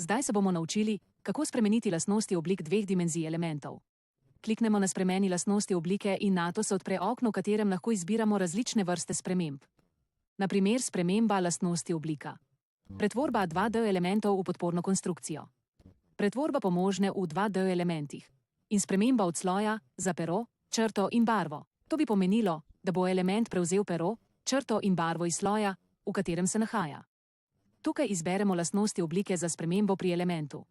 Zdaj se bomo naučili, kako spremeniti lastnosti oblik dveh dimenzij elementov. Kliknemo na spremeni lastnosti oblike in nato se odpre okno, v katerem lahko izbiramo različne vrste sprememb. Na primer sprememba lastnosti oblika. Pretvorba 2D elementov v podporno konstrukcijo. Pretvorba pomožne v 2D elementih. In sprememba odsloja za pero, črto in barvo. To bi pomenilo, da bo element prevzel pero, črto in barvo iz sloja, v katerem se nahaja. Tukaj izberemo lastnosti oblike za spremembo pri elementu.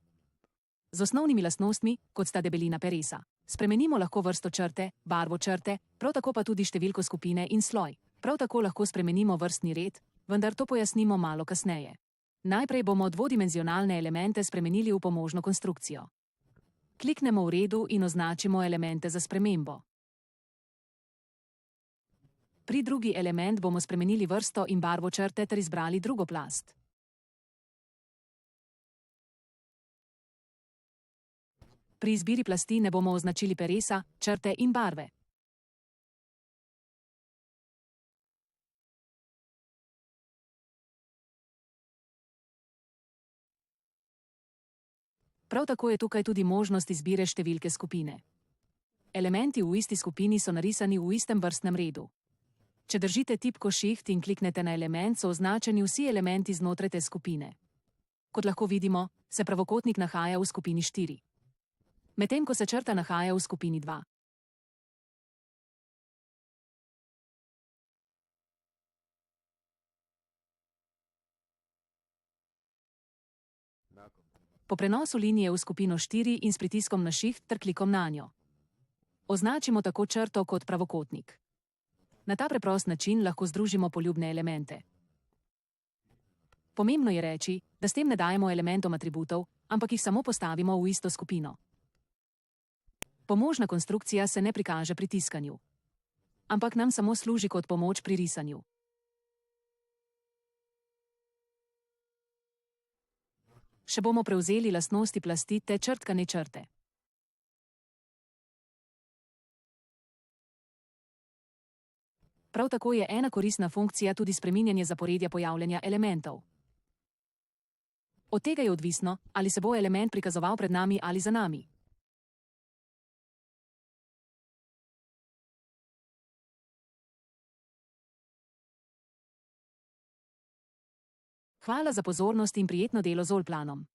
Z osnovnimi lastnostmi, kot sta debelina peresa. Spremenimo lahko vrsto črte, barvo črte, prav tako pa tudi številko skupine in sloj. Prav tako lahko spremenimo vrstni red, vendar to pojasnimo malo kasneje. Najprej bomo dvodimenzionalne elemente spremenili v pomožno konstrukcijo. Kliknemo v redu in označimo elemente za spremembo. Pri drugi element bomo spremenili vrsto in barvo črte ter izbrali drugo plast. Pri izbiri plasti ne bomo označili peresa, črte in barve. Prav tako je tukaj tudi možnost izbire številke skupine. Elementi v isti skupini so narisani v istem vrstnem redu. Če držite tipko Shift in kliknete na element, so označeni vsi elementi znotraj te skupine. Kot lahko vidimo, se pravokotnik nahaja v skupini 4. Medtem ko se črta nahaja v skupini 2. Po prenosu linije v skupino 4 in s pritiskom na Shift ter klikom na njo. Označimo tako črto kot pravokotnik. Na ta preprost način lahko združimo poljubne elemente. Pomembno je reči, da s tem ne dajemo elementom atributov, ampak jih samo postavimo v isto skupino. Pomožna konstrukcija se ne prikaže pri tiskanju, ampak nam samo služi kot pomoč pri risanju. Še bomo prevzeli lastnosti plasti te črtkane črte. Prav tako je ena koristna funkcija tudi spreminjanje zaporedja pojavljanja elementov. Od tega je odvisno, ali se bo element prikazoval pred nami ali za nami. Hvala za pozornost in prijetno delo z Olplanom.